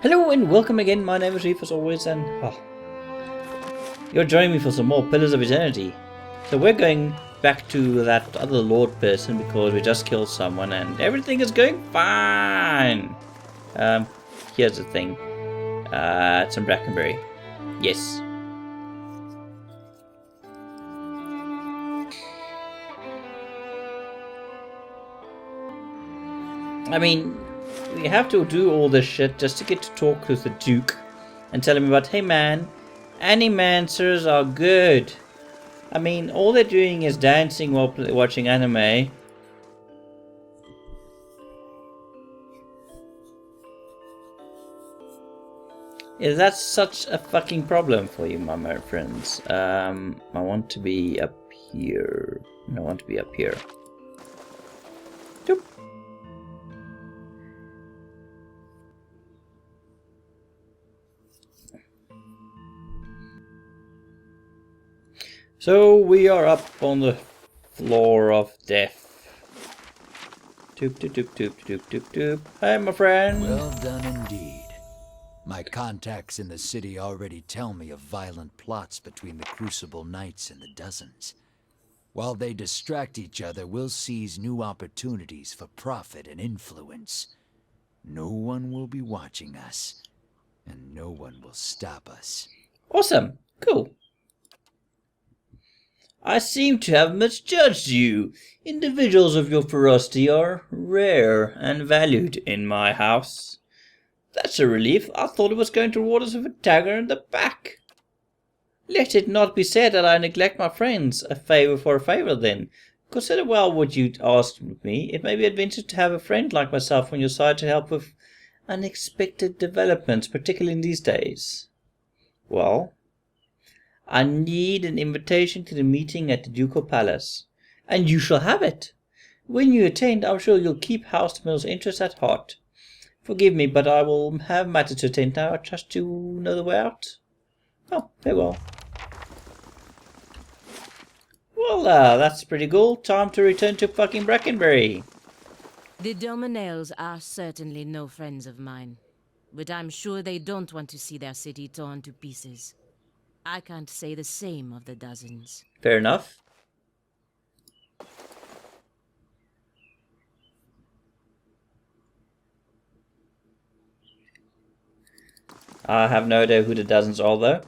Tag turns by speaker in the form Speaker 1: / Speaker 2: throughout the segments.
Speaker 1: Hello and welcome again, my name is Reef as always, and you're joining me for some more Pillars of Eternity. So we're going back to that other Lord person because we just killed someone and everything is going fine. Here's the thing. It's in Brackenbury. Yes. I mean, we have to do all this shit just to get to talk with the Duke and tell him about, hey man, Animancers are good. I mean, all they're doing is dancing while watching anime. Is that such a fucking problem for you, my friends? I want to be up here. I want to be up here. Doop. So we are up on the floor of death. Doop doop doop doop doop doop doop. Hi, my friend.
Speaker 2: Well done indeed. My contacts in the city already tell me of violent plots between the Crucible Knights and the Dozens. While they distract each other, we'll seize new opportunities for profit and influence. No one will be watching us, and no one will stop us.
Speaker 1: Awesome. Cool. I seem to have misjudged you. Individuals of your ferocity are rare and valued in my house. That's a relief. I thought it was going to reward us with a dagger in the back. Let it not be said that I neglect my friends. A favour for a favour, then. Consider well what you asked me. It may be advantageous to have a friend like myself on your side to help with unexpected developments, particularly in these days. Well, I need an invitation to the meeting at the Ducal Palace, and you shall have it. When you attend, I'm sure you'll keep House Mill's interests at heart. Forgive me, but I will have matters to attend now. I trust you know the way out. Oh, very well. Well, that's pretty cool. Time to return to fucking Brackenbury.
Speaker 3: The Dominales are certainly no friends of mine, but I'm sure they don't want to see their city torn to pieces. I can't say the same of the Dozens.
Speaker 1: Fair enough. I have no idea who the Dozens are, though.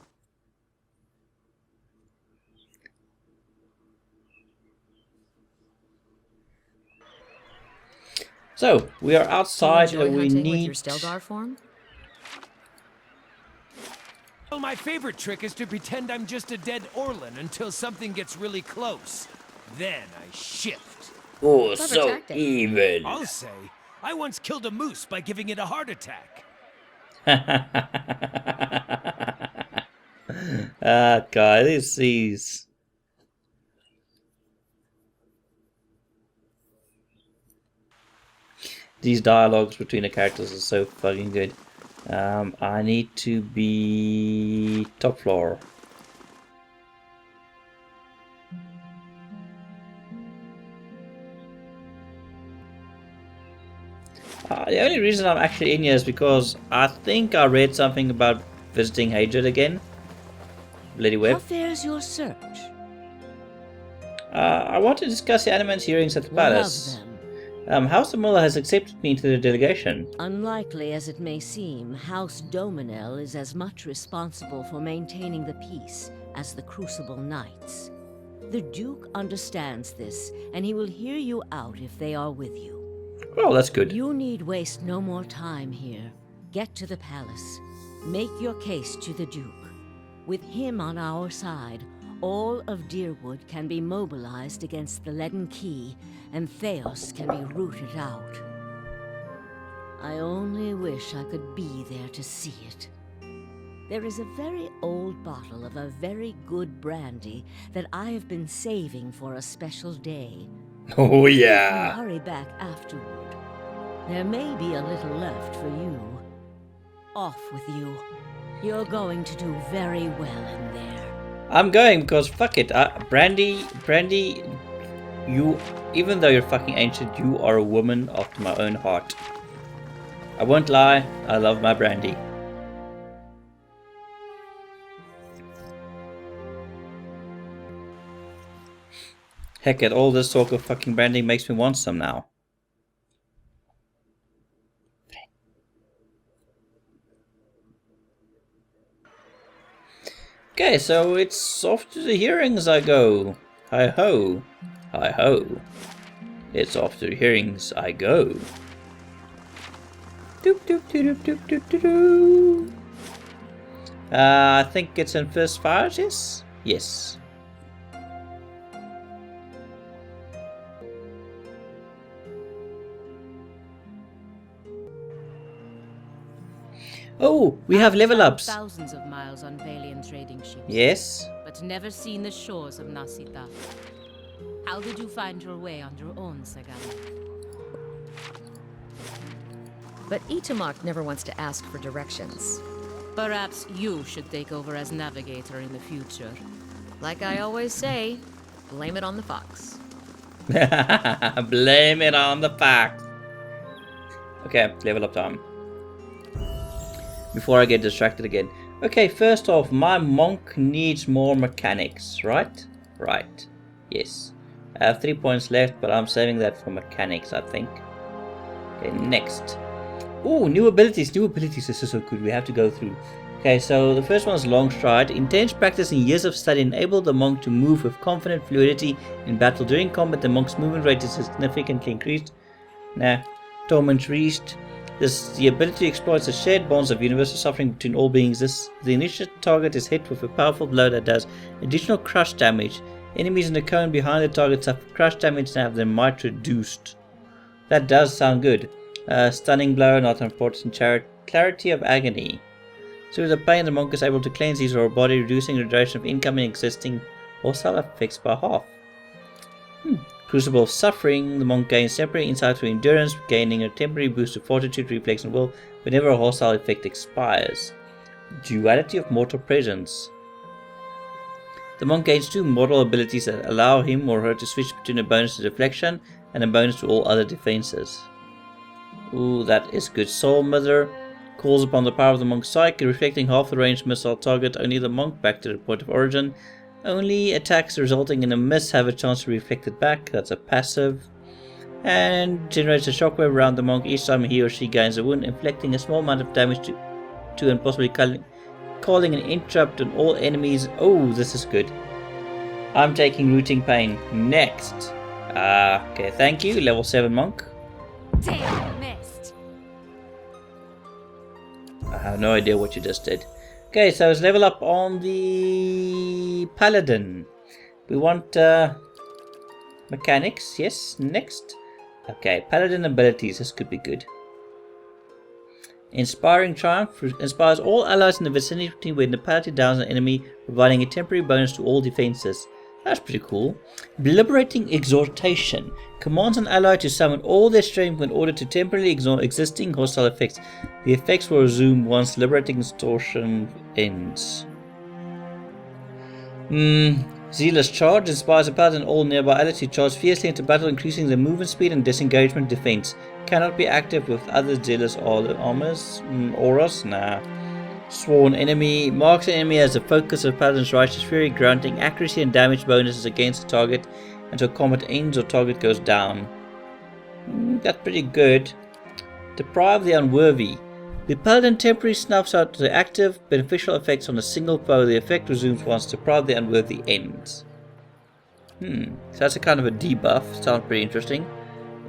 Speaker 1: So, we are outside and we need...
Speaker 3: with your Stelgar form?
Speaker 4: Well, my favorite trick is to pretend I'm just a dead Orlan until something gets really close. Then I shift.
Speaker 1: Oh, so evil.
Speaker 4: I'll say, I once killed a moose by giving it a heart attack.
Speaker 1: God, these dialogues between the characters are so fucking good. I need to be top floor. The only reason I'm actually in here is because I think I read something about visiting Hadred again. Lady Web.
Speaker 3: How fares your search?
Speaker 1: I want to discuss the Animancer hearings at the palace. House Aumaua has accepted me into the delegation.
Speaker 3: Unlikely as it may seem, House Dominel is as much responsible for maintaining the peace as the Crucible Knights. The Duke understands this, and he will hear you out if they are with you.
Speaker 1: Oh, that's good.
Speaker 3: You need waste no more time here. Get to the palace. Make your case to the Duke. With him on our side, all of Deerwood can be mobilized against the Leaden Key, and Theos can be rooted out. I only wish I could be there to see it. There is a very old bottle of a very good brandy that I have been saving for a special day.
Speaker 1: Oh,
Speaker 3: If
Speaker 1: yeah.
Speaker 3: you hurry back afterward, there may be a little left for you. Off with you. You're going to do very well in there.
Speaker 1: I'm going because fuck it. Brandy, you, even though you're fucking ancient, you are a woman after my own heart. I won't lie, I love my brandy. Heck it, all this talk of fucking branding makes me want some now. Okay, so it's off to the hearings I go. Hi ho. Hi ho. It's off to the hearings I go. Doop doop doop doop doop doop doop. I think it's in first fire, yes? Yes. Oh, we have level ups.
Speaker 5: Thousands of miles on Valian trading ships.
Speaker 1: Yes.
Speaker 5: But never seen the shores of Nasita. How did you find your way on your own, Sagan?
Speaker 6: But Itamak never wants to ask for directions.
Speaker 5: Perhaps you should take over as navigator in the future.
Speaker 6: Like I always say, blame it on the fox.
Speaker 1: Blame it on the fox. Okay, level up time. Before I get distracted again. Okay, first off, my monk needs more mechanics, right? Right. Yes. I have 3 points left, but I'm saving that for mechanics, I think. Okay, next. Oh, new abilities. New abilities. This is so good. We have to go through. Okay, so the first one is long stride. Intense practice and years of study enable the monk to move with confident fluidity in battle. During combat, the monk's movement rate is significantly increased. Nah. Torment reached. The ability exploits the shared bonds of universal suffering between all beings. The initial target is hit with a powerful blow that does additional crush damage. Enemies in the cone behind the target suffer crush damage and have their might reduced. That does sound good. Stunning blow, not important. Clarity of agony. Through the pain, the monk is able to cleanse his or her body, reducing the duration of incoming existing hostile effects by half. Crucible of Suffering. The monk gains temporary insight through endurance, gaining a temporary boost to fortitude, reflex, and will whenever a hostile effect expires. Duality of Mortal Presence. The monk gains 2 mortal abilities that allow him or her to switch between a bonus to deflection and a bonus to all other defenses. Ooh, that is good. Soul Mother calls upon the power of the monk's psyche, reflecting half the ranged missile target only the monk back to the point of origin. Only attacks resulting in a miss have a chance to reflect it back. That's a passive. And generates a shockwave around the monk each time he or she gains a wound, inflicting a small amount of damage to and possibly calling an interrupt on all enemies. Oh, this is good. I'm taking Rooting Pain. Next. Okay, thank you. Level 7 monk.
Speaker 5: Damn, missed.
Speaker 1: I have no idea what you just did. Okay, so let's level up on the Paladin. We want mechanics, yes, next. Okay, Paladin abilities, this could be good. Inspiring Triumph inspires all allies in the vicinity when the party downs an enemy, providing a temporary bonus to all defenses. That's pretty cool. Liberating Exhortation commands an ally to summon all their strength in order to temporarily ignore existing hostile effects. The effects will resume once Liberating Extortion ends. Zealous Charge inspires a paladin and all nearby allies to charge fiercely into battle, increasing their movement speed and disengagement defense. Cannot be active with other zealous auras. Nah. Sworn Enemy marks an enemy as the focus of Paladin's Righteous Fury, granting accuracy and damage bonuses against the target until combat ends or target goes down. That's pretty good. Deprive the Unworthy. The Paladin temporarily snuffs out the active beneficial effects on a single foe. The effect resumes once Deprive the Unworthy ends. So that's a kind of a debuff. Sounds pretty interesting.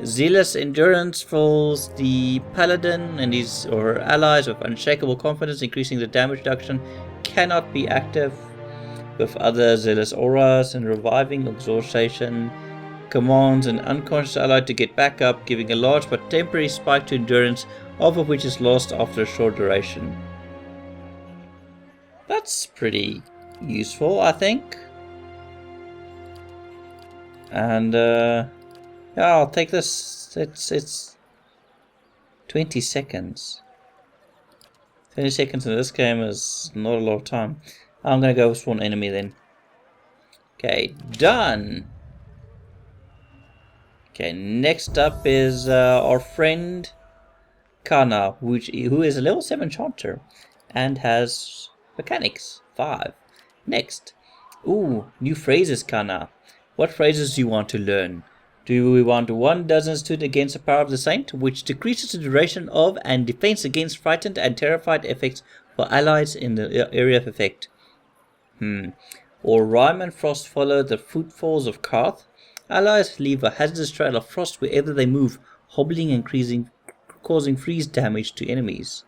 Speaker 1: Zealous Endurance fills the Paladin and his or her allies with unshakable confidence, increasing the damage reduction. Cannot be active with other Zealous auras, and Reviving Exhortation commands an unconscious ally to get back up, giving a large but temporary spike to endurance, half of which is lost after a short duration. That's pretty useful, I think. And yeah, I'll take this. It's 20 seconds. 20 seconds in this game is not a lot of time. I'm gonna go with Sworn Enemy then. Okay, done. Okay, next up is our friend Kana, who is a level 7 chanter and has mechanics 5. Next. Ooh, new phrases, Kana. What phrases do you want to learn? Do we want 1 dozen stood against the power of the saint, which decreases the duration of and defense against frightened and terrified effects for allies in the area of effect? Or Rime and Frost follow the footfalls of Karth. Allies leave a hazardous trail of frost wherever they move, hobbling and causing freeze damage to enemies.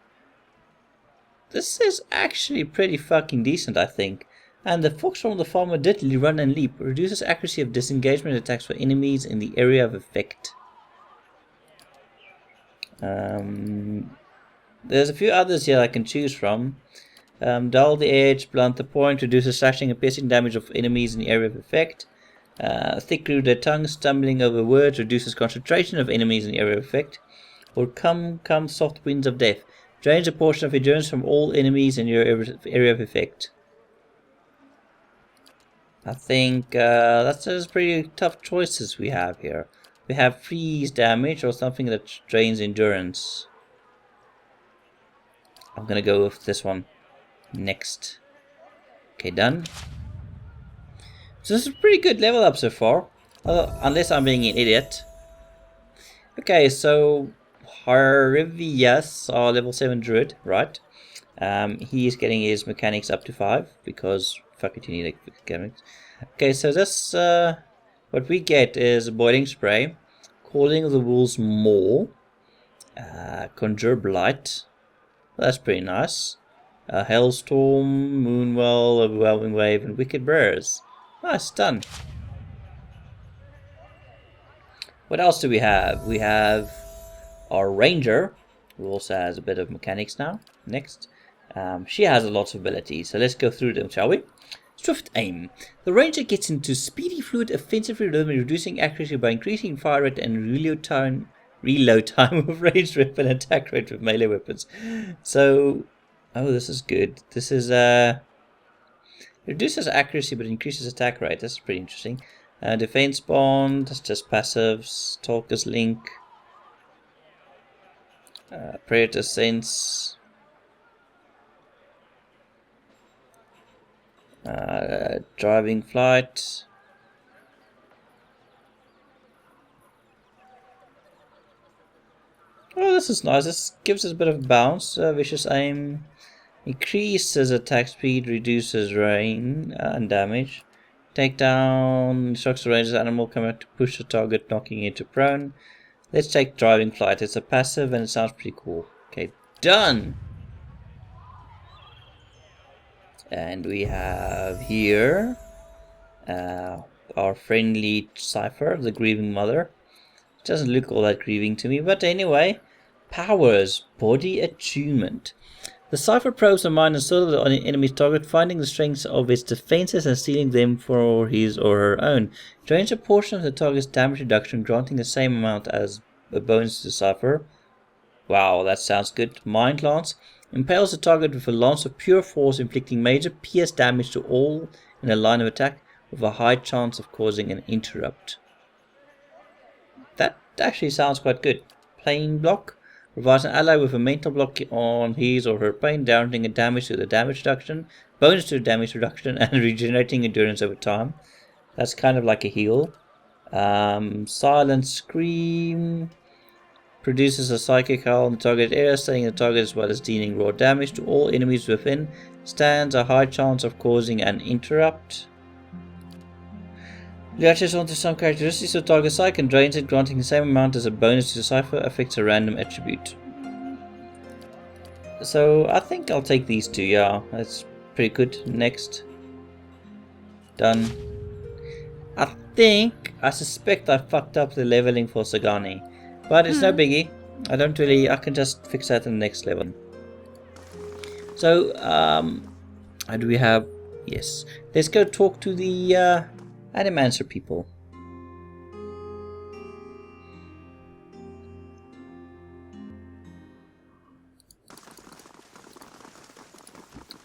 Speaker 1: This is actually pretty fucking decent, I think. And the fox from the farmer did run and leap, reduces accuracy of disengagement attacks for enemies in the area of effect. There's a few others here I can choose from. Dull the edge, blunt the point, reduces slashing and piercing damage of enemies in the area of effect. Thick through their tongue, stumbling over words, reduces concentration of enemies in the area of effect. Or come soft winds of death, drains a portion of endurance from all enemies in your area of effect. I think that's pretty tough choices we have here. We have freeze damage or something that drains endurance. I'm gonna go with this one next. Okay, done. So this is a pretty good level up so far, unless I'm being an idiot. Okay, so Harvias, our level 7 druid, right? He is getting his mechanics up to 5 because fuck it, you need mechanics. Okay, so this what we get is boiling spray, calling the wolves more, conjure blight. Well, that's pretty nice. Hailstorm, moonwell, overwhelming wave, and wicked bears. Nice, done. What else do we have? We have our ranger, who also has a bit of mechanics now. Next, she has a lot of abilities, so let's go through them, shall we? Swift aim. The ranger gets into speedy, fluid, offensive rhythm, reducing accuracy by increasing fire rate and reload time of ranged weapon attack rate with melee weapons. So, oh, this is good. This is reduces accuracy but increases attack rate. That's pretty interesting. Defense bond, that's just passives. Talker's link. Predator sense. Driving flight. Oh, this is nice. This gives us a bit of bounce. Vicious aim. Increases attack speed, reduces rain and damage. Takedown, instructs the ranger's animal come out to push the target, knocking it to prone. Let's take driving flight. It's a passive and it sounds pretty cool. Okay, done! And we have here our friendly cipher, the grieving mother. It doesn't look all that grieving to me, but anyway. Powers, body attunement. The cipher probes the mind and soul of the enemy's target, finding the strengths of its defenses and stealing them for his or her own. Drains a portion of the target's damage reduction, granting the same amount as a bonus to the cipher. Wow, that sounds good. Mind lance. Impales the target with a lance of pure force, inflicting major pierce damage to all in a line of attack, with a high chance of causing an interrupt. That actually sounds quite good. Pain block. Provides an ally with a mental block on his or her pain, downting a damage to the damage reduction, bonus to the damage reduction, and regenerating endurance over time. That's kind of like a heal. Silent Scream. Produces a psychic howl in the target area, staying the target as well as dealing raw damage to all enemies within. Stands a high chance of causing an interrupt. Latches onto some characteristics of target psych and drains it, granting the same amount as a bonus to the cipher, affects a random attribute. So I think I'll take these two, yeah, that's pretty good. Next. Done. I suspect I fucked up the leveling for Sagani. But it's no biggie. I can just fix that in the next level. So, how do we have, yes. Let's go talk to the Animancer people.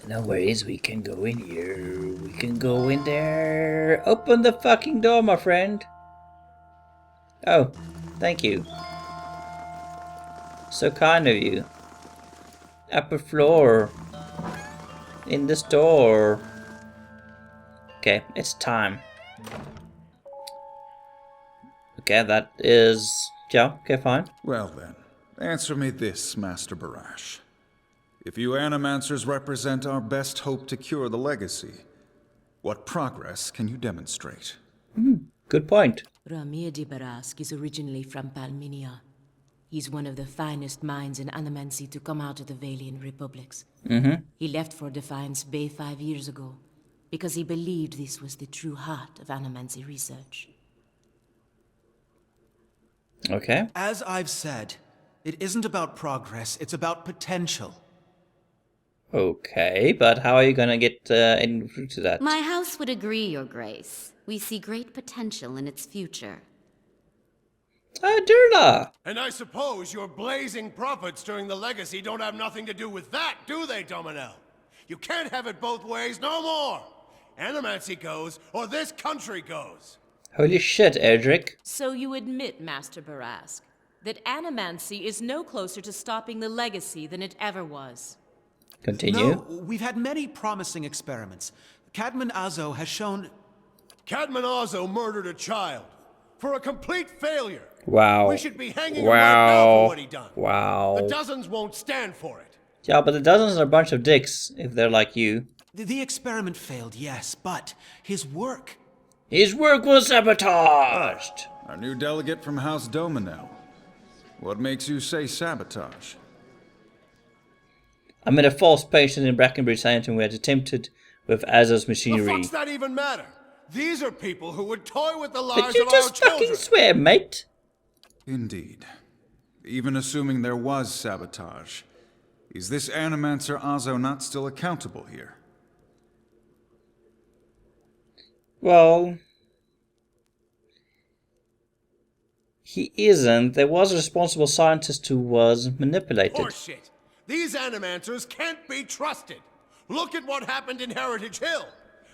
Speaker 1: No worries, we can go in here. We can go in there. Open the fucking door, my friend. Oh, thank you. So kind of you. Upper floor. In the store. Okay, it's time. Okay, that is... Yeah, okay, fine.
Speaker 7: Well then, answer me this, Master Barash. If you Animancers represent our best hope to cure the legacy, what progress can you demonstrate?
Speaker 1: Good point.
Speaker 8: Ramir de Barask is originally from Palminia. He's one of the finest minds in Animancy to come out of the Valian Republics. He left for Defiance Bay 5 years ago, because he believed this was the true heart of Animancy research.
Speaker 1: Okay.
Speaker 9: As I've said, it isn't about progress, it's about potential.
Speaker 1: Okay, but how are you gonna get into that?
Speaker 10: My house would agree, Your Grace. We see great potential in its future.
Speaker 1: Durla!
Speaker 4: And I suppose your blazing profits during the legacy don't have nothing to do with that, do they, Dominel? You can't have it both ways no more! Animancy goes, or this country goes!
Speaker 1: Holy shit, Edric.
Speaker 5: So you admit, Master Barask, that Animancy is no closer to stopping the legacy than it ever was.
Speaker 1: Continue.
Speaker 9: No, we've had many promising experiments. Cadman Azo has shown...
Speaker 4: Cadman Azo murdered a child. For a complete failure.
Speaker 1: Wow.
Speaker 4: We should be hanging him right now for what he done.
Speaker 1: Wow.
Speaker 4: The dozens won't stand for it.
Speaker 1: Yeah, but the dozens are a bunch of dicks, if they're like you.
Speaker 9: The experiment failed, yes, but his work...
Speaker 1: His work was sabotaged!
Speaker 7: Our new delegate from House Dominel. What makes you say sabotage?
Speaker 1: I met a false patient in Brackenbridge Sanatorium who had attempted with Azo's
Speaker 4: The
Speaker 1: machinery.
Speaker 4: fuck's that even matter? These are people who would toy with the
Speaker 1: Did
Speaker 4: lives
Speaker 1: you
Speaker 4: of our
Speaker 1: just
Speaker 4: children.
Speaker 1: fucking swear, mate?
Speaker 7: Indeed. Even assuming there was sabotage, is this Animancer Azo not still accountable here?
Speaker 1: Well... He isn't. There was a responsible scientist who was manipulated.
Speaker 4: Horseshit. These Animancers can't be trusted. Look at what happened in Heritage Hill.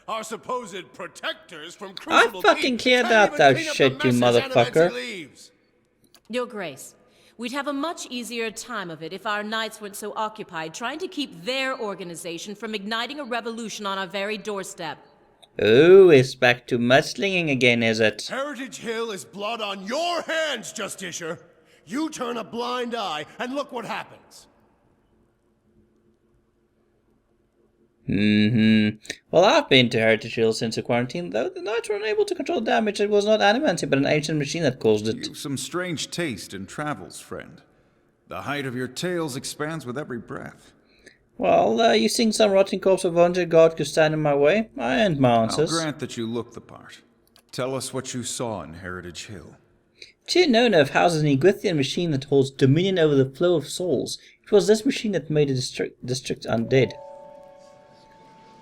Speaker 4: Our supposed protectors from Crucible
Speaker 1: fucking
Speaker 4: Peak
Speaker 1: cleared
Speaker 4: can't
Speaker 1: out
Speaker 4: even
Speaker 1: that
Speaker 4: clean up
Speaker 1: shit,
Speaker 4: the
Speaker 1: you
Speaker 4: messes
Speaker 1: motherfucker.
Speaker 4: Animancy leaves.
Speaker 5: Your Grace, we'd have a much easier time of it if our knights weren't so occupied trying to keep their organization from igniting a revolution on our very doorstep.
Speaker 1: Oh, it's back to mudslinging again, is it?
Speaker 4: Heritage Hill is blood on your hands, Justiciar. You turn a blind eye and look what happens.
Speaker 1: Well, I've been to Heritage Hill since the quarantine, though the knights were unable to control damage. It was not Animancy, but an ancient machine that caused it.
Speaker 7: You've some strange taste in travels, friend. The height of your tales expands with every breath.
Speaker 1: Well, you think some rotting corpse of Vonja God could stand in my way? I end my
Speaker 7: I'll
Speaker 1: answers.
Speaker 7: grant that you look the part. Tell us what you saw in Heritage Hill.
Speaker 1: Chinonov houses an Egwithian machine that holds dominion over the flow of souls. It was this machine that made the district undead.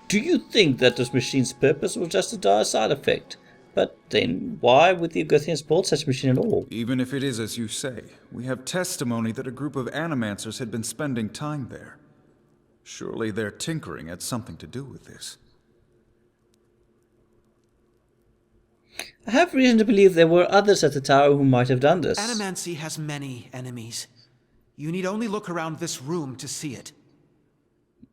Speaker 1: Do you think that this machine's purpose was just a dire side effect? But then, why would the Egwithians build such a machine at all?
Speaker 7: Even if it is as you say, we have testimony that a group of Animancers had been spending time there. Surely their tinkering had something to do with this.
Speaker 1: I have reason to believe there were others at the tower who might have done this.
Speaker 9: Animancy has many enemies. You need only look around this room to see it.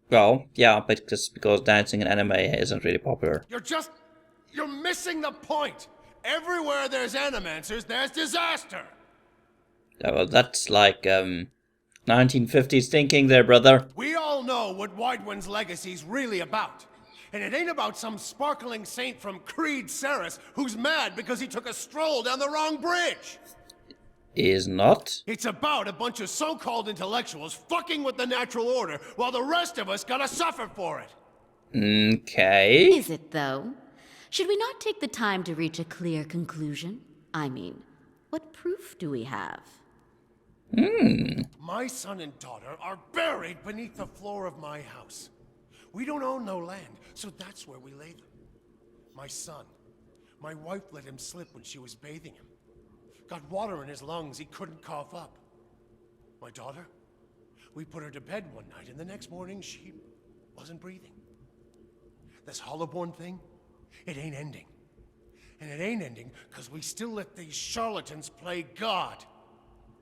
Speaker 1: Well, yeah, but just because dancing in anime isn't really popular.
Speaker 4: You're missing the point. Everywhere there's Animancers, there's disaster.
Speaker 1: Yeah, well, that's like, 1950s thinking there, brother.
Speaker 4: We all know what Widewind's legacy's really about. And it ain't about some sparkling saint from Creed Ceres who's mad because he took a stroll down the wrong bridge.
Speaker 1: Is not.
Speaker 4: It's about a bunch of so-called intellectuals fucking with the natural order while the rest of us gotta suffer for it.
Speaker 1: Okay.
Speaker 10: Is it, though? Should we not take the time to reach a clear conclusion? I mean, what proof do we have?
Speaker 4: My son and daughter are buried beneath the floor of my house. We don't own no land, so that's where we lay them. My son. My wife let him slip when she was bathing him. Got water in his lungs he couldn't cough up. My daughter? We put her to bed one night, and the next morning she wasn't breathing. This Hollowborn thing, it ain't ending. And it ain't ending because we still let these charlatans play God.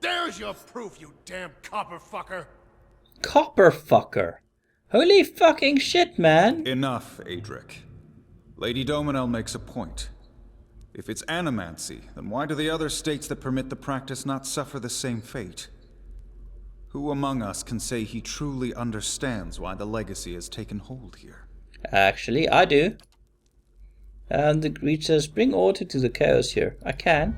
Speaker 4: There's your proof, you damn copper fucker!
Speaker 1: Copper fucker. Holy fucking shit, man.
Speaker 7: Enough, Adric. Lady Dominel makes a point. If it's animancy, then why do the other states that permit the practice not suffer the same fate? Who among us can say he truly understands why the legacy has taken hold here?
Speaker 1: Actually, I do. And the read says, bring order to the chaos here. I can.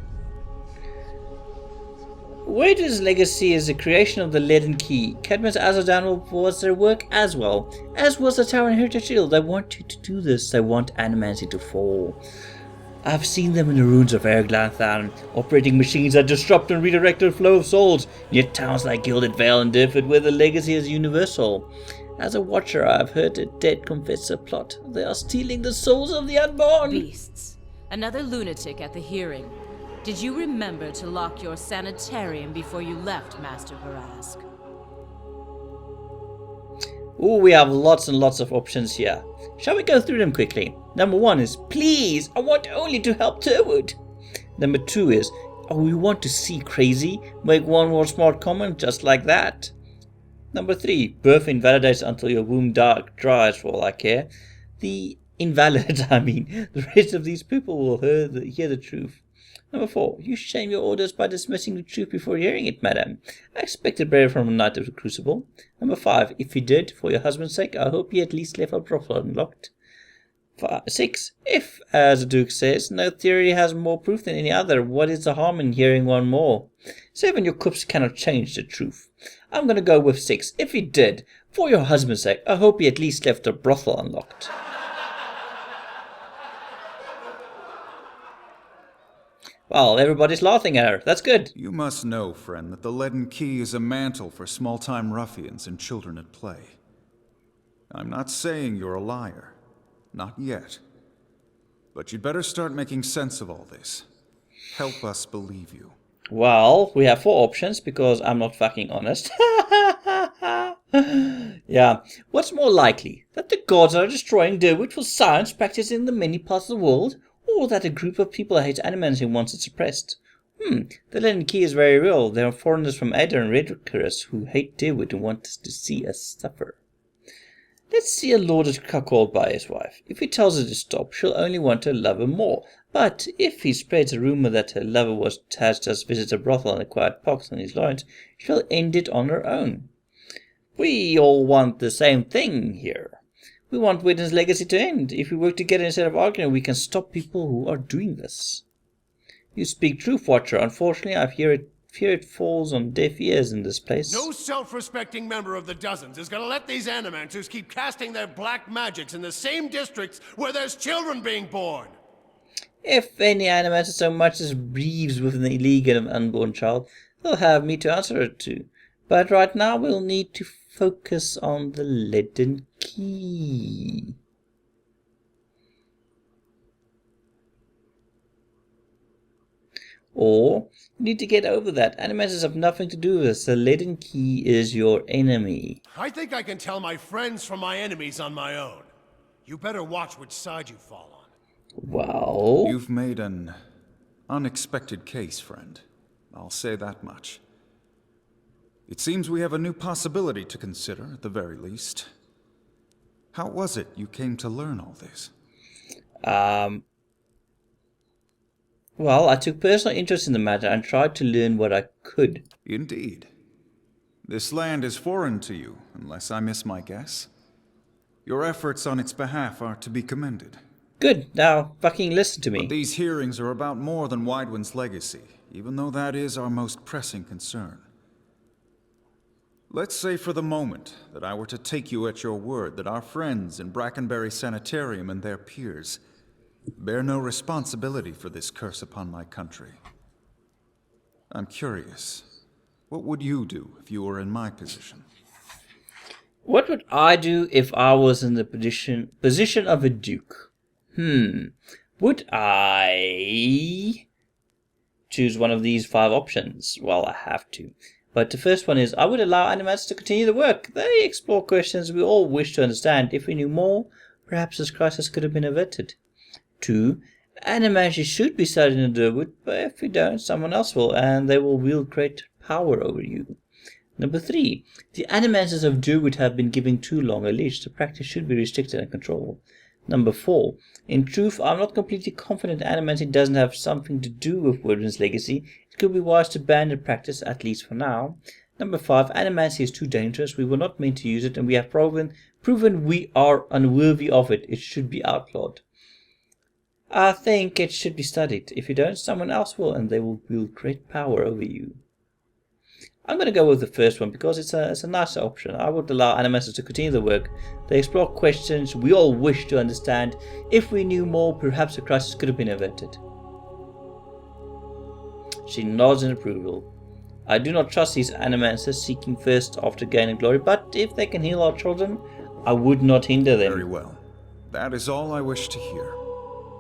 Speaker 1: Wade's legacy is the creation of the Leaden Key. Cadmus Azardan was their work as well, as was the Tower and Heritage Shield. They want you to do this. They want animancy to fall. I've seen them in the ruins of Erglanthan, operating machines that disrupt and redirect the flow of souls, near towns like Gilded Vale and Durford, where the legacy is universal. As a watcher, I've heard the dead confess a plot. They are stealing the souls of the unborn.
Speaker 5: Beasts. Another lunatic at the hearing. Did you remember to lock your sanitarium before you left, Master Barask?
Speaker 1: Ooh, we have lots and lots of options here. Shall we go through them quickly? Number 1 is, please, I want only to help Turwood. Number 2 is, oh, we want to see crazy, make one more smart comment just like that. Number 3, birth invalidates until your womb dries for all I care. The invalid, the rest of these people will hear the truth. Number 4, you shame your orders by dismissing the truth before hearing it, madam. I expected better from a knight of the crucible. Number 5, if you did, for your husband's sake, I hope he at least left our brothel unlocked. 6, if, as the Duke says, no theory has more proof than any other, what is the harm in hearing one more? 7, your corpse cannot change the truth. I'm gonna go with 6, if he did, for your husband's sake, I hope he at least left the brothel unlocked. Well, everybody's laughing at her. That's good.
Speaker 7: You must know, friend, that the Leaden Key is a mantle for small-time ruffians and children at play. I'm not saying you're a liar. Not yet. But you'd better start making sense of all this. Help us believe you.
Speaker 1: Well, we have 4 options because I'm not fucking honest. Yeah. What's more likely? That the gods are destroying Durwood for science practiced in the many parts of the world? Or that a group of people hate Animancer and wants it suppressed? The Leaden Key is very real. There are foreigners from Ada and Redcarus who hate Durwood and want to see us suffer. Let's see a lord is cuckolded by his wife. If he tells her to stop, she'll only want her lover more. But if he spreads a rumor that her lover has just visited a brothel and acquired pox on his loins, she'll end it on her own. We all want the same thing here. We want Witten's legacy to end. If we work together instead of arguing, we can stop people who are doing this. You speak truth, Watcher. Unfortunately, I fear it falls on deaf ears in this place.
Speaker 4: No self-respecting member of the Dozens is gonna let these Animancers keep casting their black magics in the same districts where there's children being born.
Speaker 1: If any Animancer so much as breathes within the league of an unborn child, they'll have me to answer it to. But right now we'll need to focus on the Leaden Key. Or, you need to get over that. Animancers have nothing to do with this. The Leaden Key is your enemy.
Speaker 4: I think I can tell my friends from my enemies on my own. You better watch which side you fall on.
Speaker 1: Well...
Speaker 7: You've made an unexpected case, friend. I'll say that much. It seems we have a new possibility to consider, at the very least. How was it you came to learn all this?
Speaker 1: Well, I took personal interest in the matter and tried to learn what I could.
Speaker 7: Indeed. This land is foreign to you, unless I miss my guess. Your efforts on its behalf are to be commended.
Speaker 1: Good, now fucking listen to me.
Speaker 7: But these hearings are about more than Widewind's legacy, even though that is our most pressing concern. Let's say for the moment that I were to take you at your word that our friends in Brackenbury Sanitarium and their peers bear no responsibility for this curse upon my country. I'm curious, what would you do if you were in my position?
Speaker 1: What would I do if I was in the position of a duke? Would I choose one of these 5 options? Well, I have to. But the first one is, I would allow Animancer to continue the work. They explore questions we all wish to understand. If we knew more, perhaps this crisis could have been averted. 2, Animancer should be studied in Durwood, but if we don't, someone else will, and they will wield great power over you. Number 3, the Animancers of Durwood have been given too long a leash. The practice should be restricted and controlled. Number 4. In truth, I'm not completely confident Animancer doesn't have something to do with Woden's legacy. It could be wise to ban the practice, at least for now. Number 5. Animancer is too dangerous. We were not meant to use it, and we have proven we are unworthy of it. It should be outlawed. I think it should be studied. If you don't, someone else will, and they will wield great power over you. I'm going to go with the first one because it's a nicer option. I would allow Animancers to continue the work. They explore questions we all wish to understand. If we knew more, perhaps the crisis could have been averted. She nods in approval. I do not trust these Animancers seeking first after gaining glory, but if they can heal our children, I would not hinder them.
Speaker 7: Very well. That is all I wish to hear.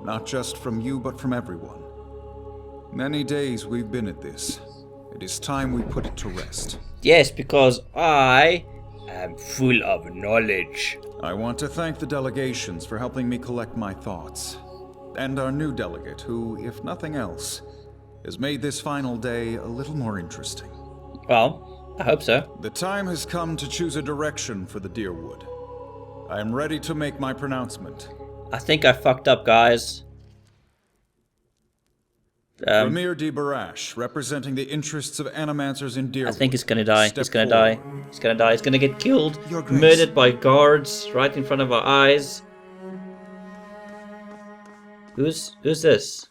Speaker 7: Not just from you, but from everyone. Many days we've been at this. It is time we put it to rest.
Speaker 1: Yes, because I am full of knowledge.
Speaker 7: I want to thank the delegations for helping me collect my thoughts. And our new delegate, who, if nothing else, has made this final day a little more interesting.
Speaker 1: Well, I hope so.
Speaker 7: The time has come to choose a direction for the Deerwood. I am ready to make my pronouncement.
Speaker 1: I think I fucked up, guys.
Speaker 7: Ramir de Barash, representing the interests of Animancers in Deerwood.
Speaker 1: I think he's gonna die. He's gonna
Speaker 7: forward.
Speaker 1: die. He's gonna die. He's gonna get killed.
Speaker 9: Your Grace.
Speaker 1: Murdered by guards right in front of our eyes. Who's this?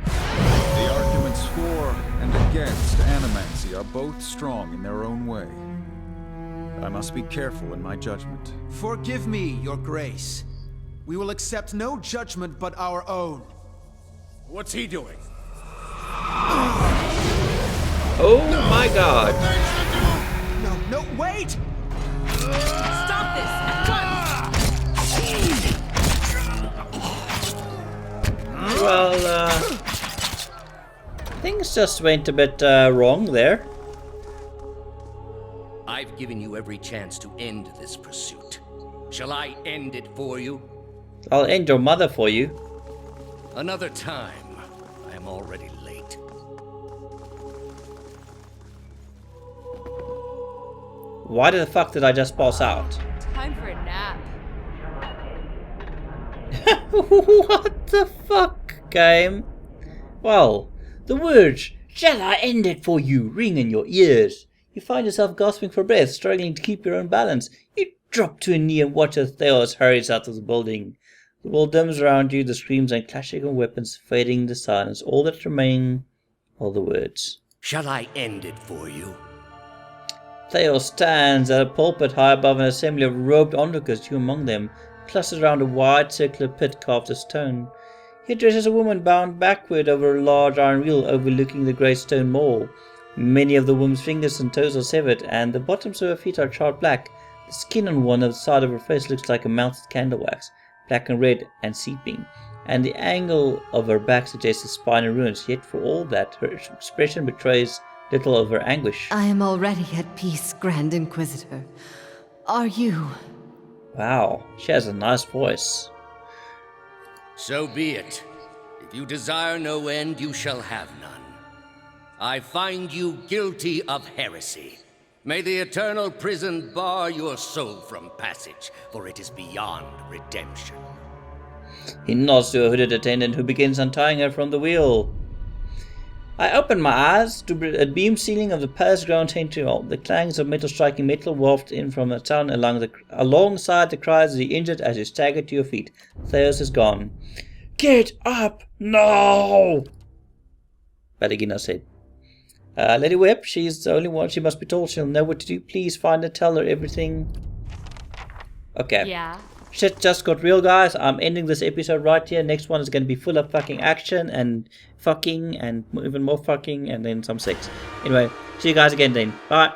Speaker 7: The arguments for and against Animancy are both strong in their own way. I must be careful in my judgment.
Speaker 9: Forgive me, Your Grace. We will accept no judgment but our own.
Speaker 4: What's he doing?
Speaker 1: Oh my god.
Speaker 9: No, wait!
Speaker 5: Stop this at once!
Speaker 1: Well, things just went a bit wrong there.
Speaker 11: I've given you every chance to end this pursuit. Shall I end it for you?
Speaker 1: I'll end your mother for you.
Speaker 11: Another time. I am already late.
Speaker 1: Why the fuck did I just pass out?
Speaker 6: Time for a nap.
Speaker 1: What the fuck, game? Well, the words, "Shall I end it for you?" ring in your ears. You find yourself gasping for breath, struggling to keep your own balance. You drop to a knee and watch as Theos hurries out of the building. The world dims around you, the screams and clashing of weapons fading in the silence. All that remain are the words.
Speaker 11: Shall I end it for you?
Speaker 1: Theos stands at a pulpit high above an assembly of robed onlookers, you among them, clustered around a wide circular pit carved of stone. He addresses a woman bound backward over a large iron wheel overlooking the great stone mall. Many of the woman's fingers and toes are severed, and the bottoms of her feet are charred black. The skin on one side of her face looks like a melted candle wax, black and red and seeping, and the angle of her back suggests a spine in ruins, yet for all that, her expression betrays little of her anguish.
Speaker 12: I am already at peace, Grand Inquisitor. Are you?
Speaker 1: Wow, she has a nice voice.
Speaker 11: So be it. If you desire no end, you shall have none. I find you guilty of heresy. May the eternal prison bar your soul from passage, for it is beyond redemption.
Speaker 1: He nods to a hooded attendant who begins untying her from the wheel. I open my eyes to a beam ceiling of the palace ground central. The clangs of metal striking metal waft in from the town alongside the cries of the injured as you stagger to your feet. Theos is gone. Get up! No! Balagina said. Lady Webb, she's the only one. She must be told. She'll know what to do. Please find her, tell her everything. Okay.
Speaker 6: Yeah.
Speaker 1: Shit just got real, guys. I'm ending this episode right here. Next one is going to be full of fucking action and fucking and even more fucking and then some sex. Anyway, see you guys again then. Bye.